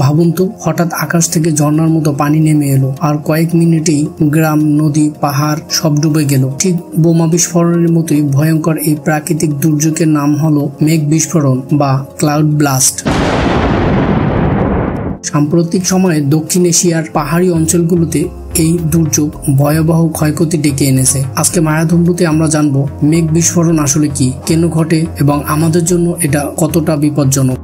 ভাবুন তো, হঠাৎ আকাশ থেকে ঝর্ণার মতো পানি নেমে এলো আর কয়েক মিনিটেই গ্রাম, নদী, পাহাড় সব ডুবে গেল। ঠিক বোমা বিস্ফোরণের মতোই ভয়ঙ্কর এই প্রাকৃতিক দুর্যোগের নাম হলো মেঘ বিস্ফোরণ বা ক্লাউড ব্লাস্ট। সাম্প্রতিক সময়ে দক্ষিণ এশিয়ার পাহাড়ি অঞ্চলগুলোতে এই দুর্যোগ ভয়াবহ ক্ষয়ক্ষতি ডেকে এনেছে। আজকে মায়াধুম্রুতে আমরা জানবো মেঘ বিস্ফোরণ আসলে কি, কেন ঘটে এবং আমাদের জন্য এটা কতটা বিপজ্জনক।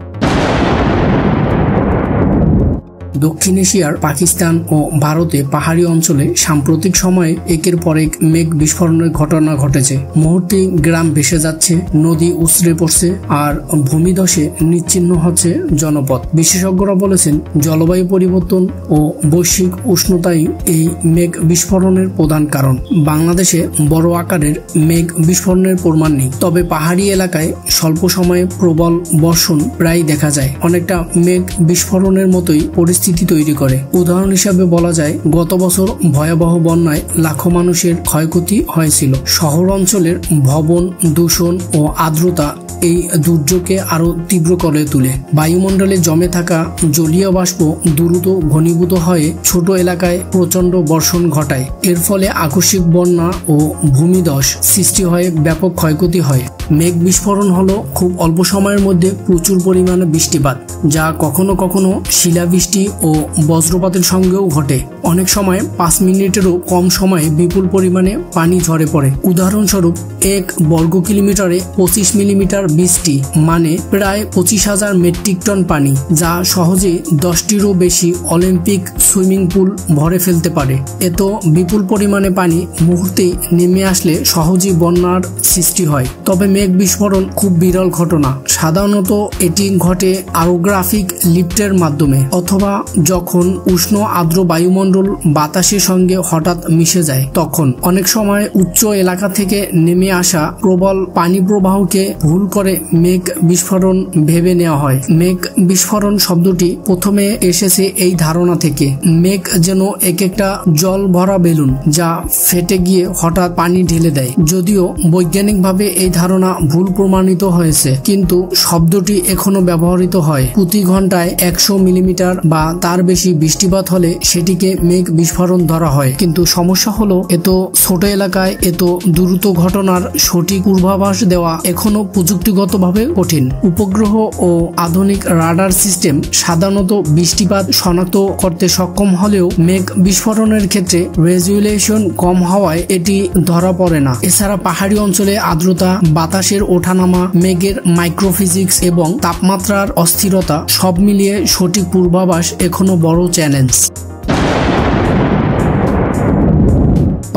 দক্ষিণ এশিয়ার পাকিস্তান ও ভারতে পাহাড়ি অঞ্চলে সাম্প্রতিক সময়ে একের পর এক মেঘ বিস্ফোরণের ঘটনা ঘটেছে। মুহূর্তেই গ্রাম ভেসে যাচ্ছে, নদী উছড়ে পড়ছে আর ভূমিধসে নিশ্চিহ্ন হচ্ছে জনপদ। বিশেষজ্ঞরা বলেছেন জলবায়ু পরিবর্তন ও বৈশ্বিক উষ্ণতাই এই মেঘ বিস্ফোরণের প্রধান কারণ। বাংলাদেশে বড় আকারের মেঘ বিস্ফোরণের প্রমাণ নেই, তবে পাহাড়ি এলাকায় স্বল্প সময়ে প্রবল বর্ষণ প্রায় দেখা যায়, অনেকটা মেঘ বিস্ফোরণের মতোই পরিস্থিতি তৈরি করে। উদাহরণ হিসাবে বলা যায়, গত বছর ভয়াবহ বন্যায় লাখো মানুষের ক্ষয়ক্ষতি হয়েছিল। শহর অঞ্চলের ভবন দূষণ ও আর্দ্রতা এই দুর্যোগকে আরো তীব্র করে তোলে। বায়ুমণ্ডলে জমে থাকা জলীয় বাষ্প দ্রুত ঘনীভূত হয়ে ছোট এলাকায় প্রচন্ড বর্ষণ ঘটায়। এর ফলে আকস্মিক বন্যা ও ভূমিধস সৃষ্টি হয়ে ব্যাপক ক্ষয়ক্ষতি হয়। মেঘ বিস্ফোরণ হলো খুব অল্প সময়ের মধ্যে প্রচুর পরিমাণে বৃষ্টিপাত, যা কখনো কখনো শিলাবৃষ্টি ও বজ্রপাতের সঙ্গেও ঘটে। অনেক সময় 5 মিনিটেরও কম সময়ে বিপুল পরিমাণে পানি ঝরে পড়ে। উদাহরণস্বরূপ 1 বর্গ কিলোমিটারে 25 মিলিমিটার বৃষ্টি মানে প্রায় 25,000 মেট্রিক টন পানি, যা সহজে 10টিরও বেশি অলিম্পিক সুইমিং পুল ভরে ফেলতে পারে। এত বিপুল পরিমাণে পানি মুহূর্তেই নেমে আসলে সহজেই বন্যার সৃষ্টি হয়। তবে মেঘ বিস্ফোরণ খুব বিরল ঘটনা। সাধারণত এটি ঘটে অরোগ্রাফিক লিফটের মাধ্যমে অথবা যখন উষ্ণ আর্দ্র বায়ুমণ্ডল বাতাসের সঙ্গে হঠাৎ মিশে যায়। তখন অনেক সময় উচ্চ এলাকা থেকে নেমে আসা প্রবল পানি প্রবাহকে ভুল করে মেঘ বিস্ফোরণ ভেবে নেওয়া হয়। মেঘ বিস্ফোরণ শব্দটি প্রথমে এসেছে এই ধারণা থেকে, মেঘ যেন এক একটা জল ভরা বেলুন যা ফেটে গিয়ে হঠাৎ পানি ঢেলে দেয়। যদিও বৈজ্ঞানিকভাবে এই ধারণা ভুল প্রমাণিত হয়েছে, কিন্তু শব্দটি এখনো ব্যবহৃত হয়। প্রতি ঘন্টায় 100 মিলিমিটার বা তার বেশি বৃষ্টিপাত হলে সেটিকে মেঘ বিস্ফোরণ ধরা হয়। কিন্তু সমস্যা হলো, এত ছোট এলাকায় এত দ্রুত ঘটনার সঠিক পূর্বাভাস দেওয়া এখনো প্রযুক্তিগতভাবে কঠিন। উপগ্রহ ও আধুনিক রাডার সিস্টেম সাধারণত বৃষ্টিপাত শনাক্ত করতে সক্ষম হলেও মেঘ বিস্ফোরণের ক্ষেত্রে রেজুলেশন কম হওয়ায় এটি ধরা পড়ে না। এছাড়া পাহাড়ি অঞ্চলে আর্দ্রতা, বাতাসের ওঠানামা, মেঘের মাইক্রোফিজিক্স এবং তাপমাত্রার অস্থিরতা সব মিলিয়ে সঠিক পূর্বাভাস এখনো বড় চ্যালেঞ্জ।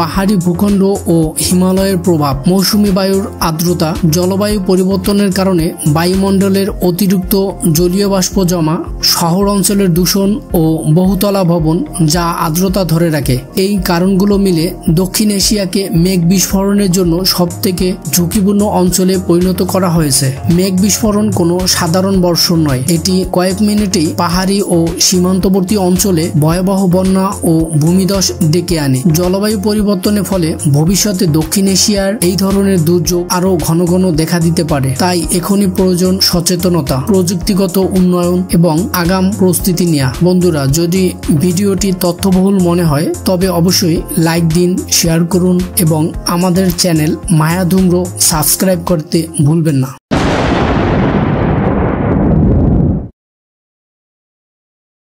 পাহাড়ি ভূখণ্ড ও হিমালয়ের প্রভাব। মৌসুমী বায়ুর আর্দ্রতা, জলবায়ু পরিবর্তনের কারণে বায়ুমণ্ডলের অতিরিক্ত জলীয় বাষ্প জমা, শহর অঞ্চলের দূষণ ও বহুতলা ভবন যা আর্দ্রতা ধরে রাখে, এই কারণগুলো মিলে দক্ষিণ এশিয়াকে মেঘ বিস্ফোরণের জন্য সবথেকে ঝুঁকিপূর্ণ অঞ্চলে পরিণত করা হয়েছে। মেঘ বিস্ফোরণ কোনো সাধারণ বর্ষণ নয়, এটি কয়েক মিনিটেই পাহাড়ি ও সীমান্তবর্তী অঞ্চলে ভয়াবহ বন্যা ও ভূমিধস ডেকে আনে। জলবায়ু পরিবর্তনের ফলে ভবিষ্যতে দক্ষিণ এশিয়ার এই ধরনের দুর্যোগ আরো ঘন ঘন দেখা দিতে পারে। তাই এখনই প্রয়োজন সচেতনতা, প্রযুক্তিগত উন্নয়ন এবং আগাম প্রস্তুতি নেওয়া। বন্ধুরা, যদি ভিডিওটি তথ্যবহুল মনে হয় তবে অবশ্যই লাইক দিন, শেয়ার করুন এবং আমাদের চ্যানেল মায়াধুম্র সাবস্ক্রাইব করতে ভুলবেন না।